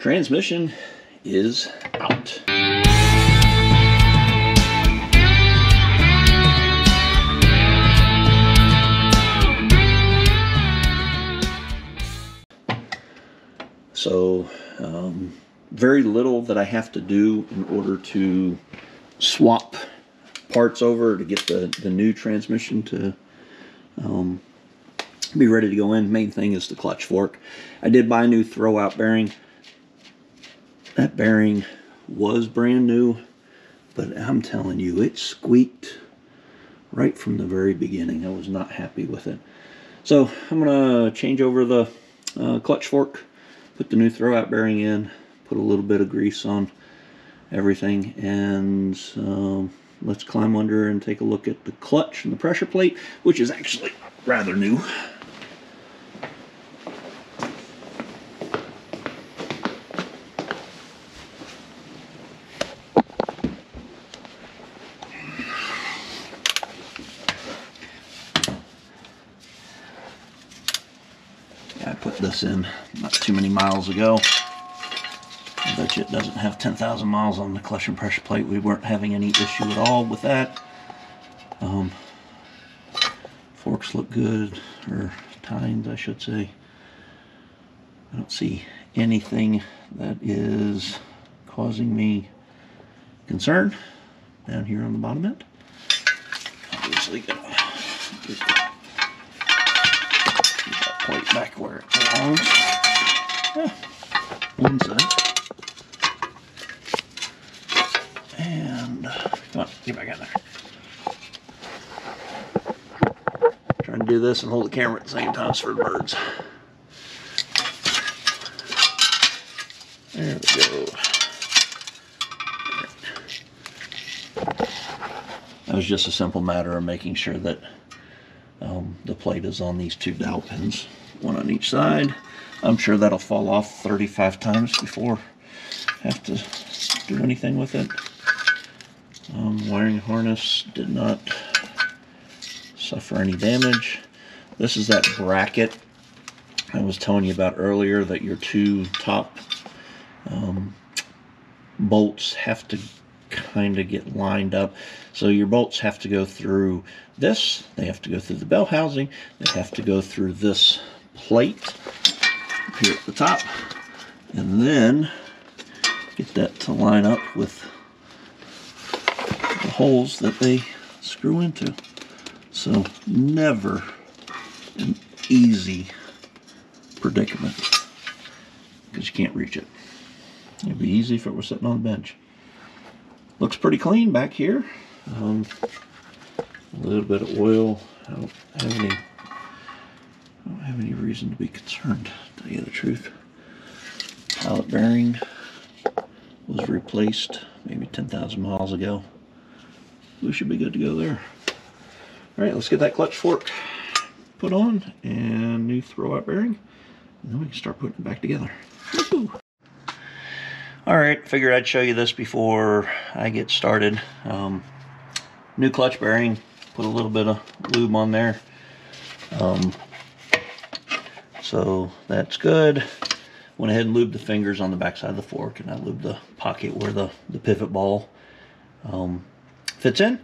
Transmission is out. So very little that I have to do in order to swap parts over to get the new transmission to be ready to go in. Main thing is the clutch fork. I did buy a new throwout bearing. That bearing was brand new, but I'm telling you, it squeaked right from the very beginning. I was not happy with it. So I'm gonna change over the clutch fork, put the new throwout bearing in, put a little bit of grease on everything, and let's climb under and take a look at the clutch and the pressure plate, which is actually rather new. I put this in not too many miles ago. I bet you it doesn't have 10,000 miles on the clutch and pressure plate. We weren't having any issue at all with that. Forks look good, or tines I should say. I don't see anything that is causing me concern down here on the bottom end. Obviously gonna get that plate back where it belongs. One side. And come on, get back in there. Trying to do this and hold the camera at the same time for the birds. There we go. That was just a simple matter of making sure that the plate is on these two dowel pins, one on each side. I'm sure that'll fall off 35 times before I have to do anything with it. Wiring harness did not suffer any damage. This is that bracket I was telling you about earlier, that your two top bolts have to kind of get lined up. So your bolts have to go through this, they have to go through the bell housing, they have to go through this plate up here at the top, and then get that to line up with the holes that they screw into. So never an easy predicament, because you can't reach it. It'd be easy if it were sitting on the bench. Looks pretty clean back here. A little bit of oil. I don't have any reason to be concerned, to tell you the truth. Pilot bearing was replaced maybe 10,000 miles ago. We should be good to go there. All right, let's get that clutch fork put on and new throwout bearing, and then we can start putting it back together. Woohoo! All right, figured I'd show you this before I get started. New clutch bearing, put a little bit of lube on there. So that's good. Went ahead and lubed the fingers on the back side of the fork, and I lubed the pocket where the pivot ball fits in.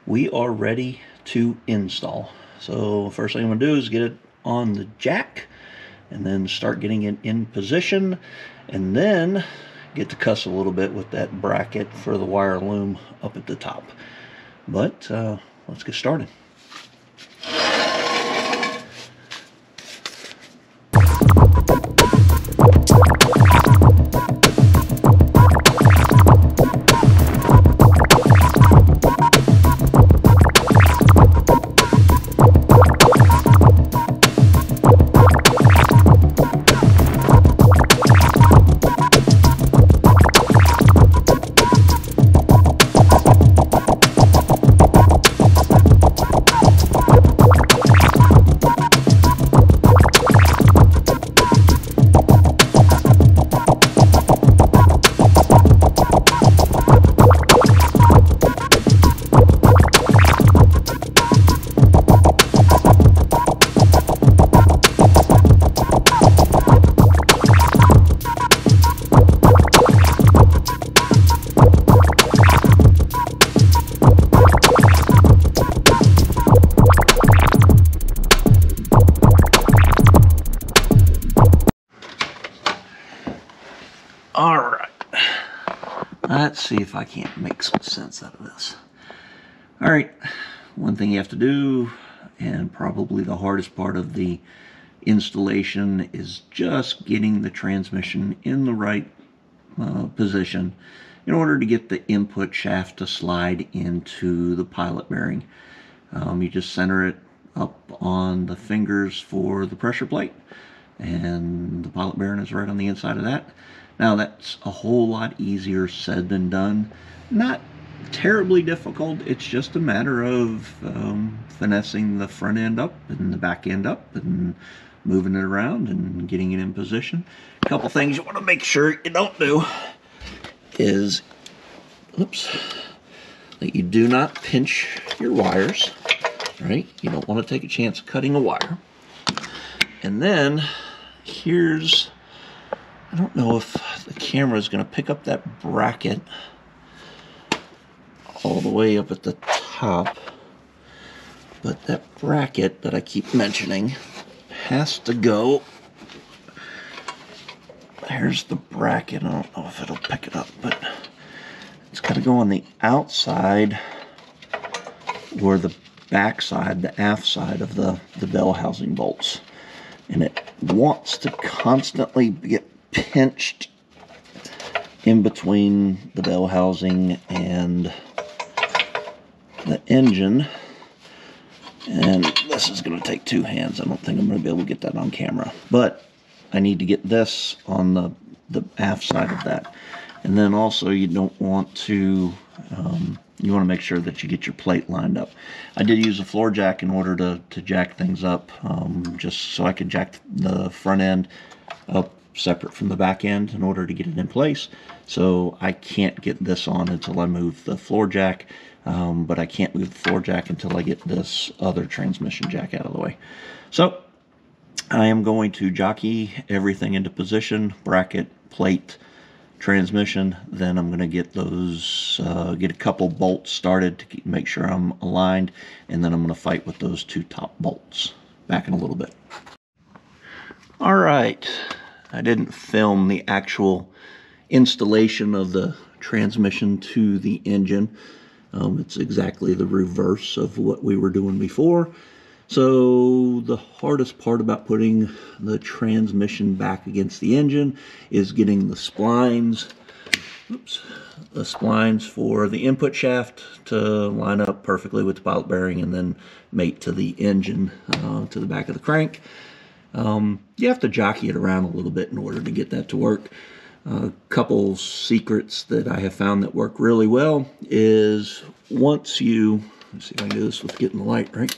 We are ready to install. So first thing I'm gonna do is get it on the jack, and then start getting it in position, and then get to cuss a little bit with that bracket for the wire loom up at the top. But let's get started. see if I can't make some sense out of this. All right, one thing you have to do, and probably the hardest part of the installation, is just getting the transmission in the right position in order to get the input shaft to slide into the pilot bearing. You just center it up on the fingers for the pressure plate, and the pilot bearing is right on the inside of that. Now that's a whole lot easier said than done. Not terribly difficult. It's just a matter of finessing the front end up and the back end up and moving it around and getting it in position. A couple things you want to make sure you don't do is, oops, that you do not pinch your wires, right? You don't want to take a chance of cutting a wire. And then here's, I don't know if the camera is going to pick up that bracket all the way up at the top, but that bracket that I keep mentioning has to go. There's the bracket. I don't know if it'll pick it up, but it's got to go on the outside or the back side, the aft side of the bell housing bolts. And it wants to constantly get pinched in between the bell housing and the engine. And this is going to take two hands. I don't think I'm going to be able to get that on camera, but I need to get this on the aft side of that. And then also you don't want to, you want to make sure that you get your plate lined up. I did use a floor jack in order to jack things up, just so I could jack the front end up separate from the back end in order to get it in place. So I can't get this on until I move the floor jack, but I can't move the floor jack until I get this other transmission jack out of the way. So I am going to jockey everything into position, bracket, plate, transmission. Then I'm going to get those, get a couple bolts started to make sure I'm aligned, and then I'm going to fight with those two top bolts. Back in a little bit. All right, I didn't film the actual installation of the transmission to the engine. It's exactly the reverse of what we were doing before. So the hardest part about putting the transmission back against the engine is getting the splines, the splines for the input shaft to line up perfectly with the pilot bearing and then mate to the engine, to the back of the crank. You have to jockey it around a little bit in order to get that to work. A couple secrets that I have found that work really well is once you, let's see if I can do this with getting the light right.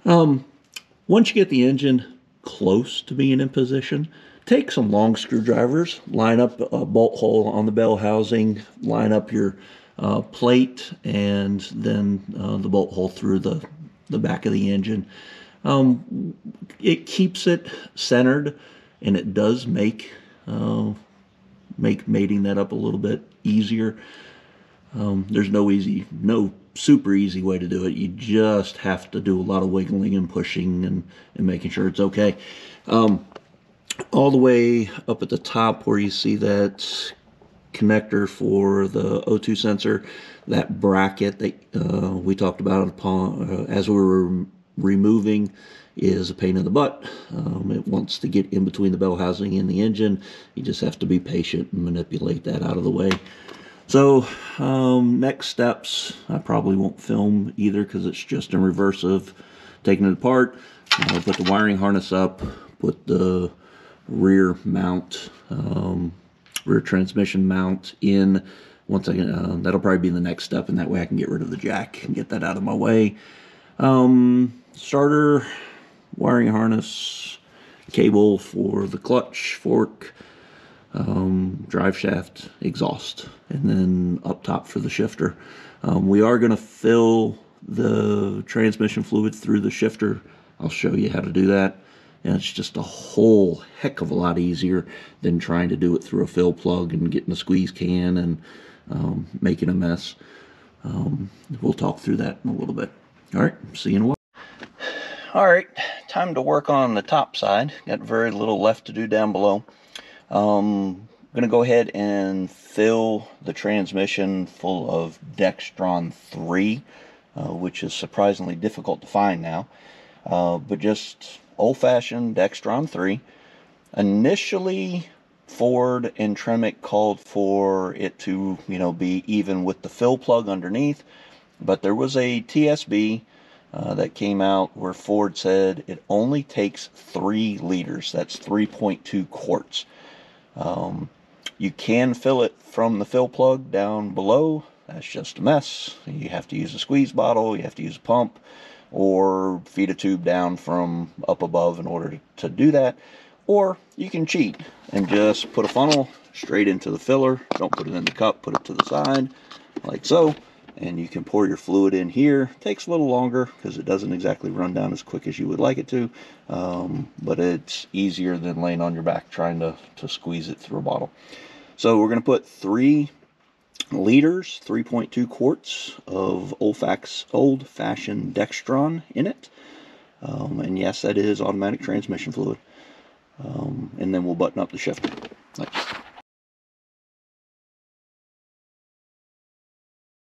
Once you get the engine close to being in position, take some long screwdrivers, line up a bolt hole on the bell housing, line up your plate, and then the bolt hole through the back of the engine. It keeps it centered, and it does make mating that up a little bit easier. There's no super easy way to do it. You just have to do a lot of wiggling and pushing and making sure it's okay. All the way up at the top where you see that connector for the O2 sensor, that bracket that we talked about upon as we were removing, is a pain in the butt. It wants to get in between the bell housing and the engine. You just have to be patient and manipulate that out of the way. So next steps, I probably won't film either because it's just in reverse of taking it apart. Put the wiring harness up, put the rear mount, rear transmission mount in. Once I get, that'll probably be the next step, and that way I can get rid of the jack and get that out of my way. Starter, wiring harness, cable for the clutch, fork, drive shaft, exhaust, and then up top for the shifter. We are going to fill the transmission fluid through the shifter. I'll show you how to do that, and it's just a whole heck of a lot easier than trying to do it through a fill plug and getting a squeeze can and making a mess. We'll talk through that in a little bit. All right, see you in a while. All right, time to work on the top side. Got very little left to do down below. going to go ahead and fill the transmission full of Dextron 3, which is surprisingly difficult to find now. But just old-fashioned Dextron 3. Initially, Ford and Tremec called for it to, be even with the fill plug underneath, but there was a TSB that came out where Ford said it only takes 3 liters. That's 3.2 quarts. You can fill it from the fill plug down below. That's just a mess. You have to use a squeeze bottle, you have to use a pump, or feed a tube down from up above in order to do that. Or you can cheat and just put a funnel straight into the filler. Don't put it in the cup, put it to the side, like so. And you can pour your fluid in here. It takes a little longer because it doesn't exactly run down as quick as you would like it to. But it's easier than laying on your back trying to squeeze it through a bottle. So we're going to put 3 liters, 3.2 quarts of old-fashioned Dextron in it. And yes, that is automatic transmission fluid. And then we'll button up the shifter. Thanks.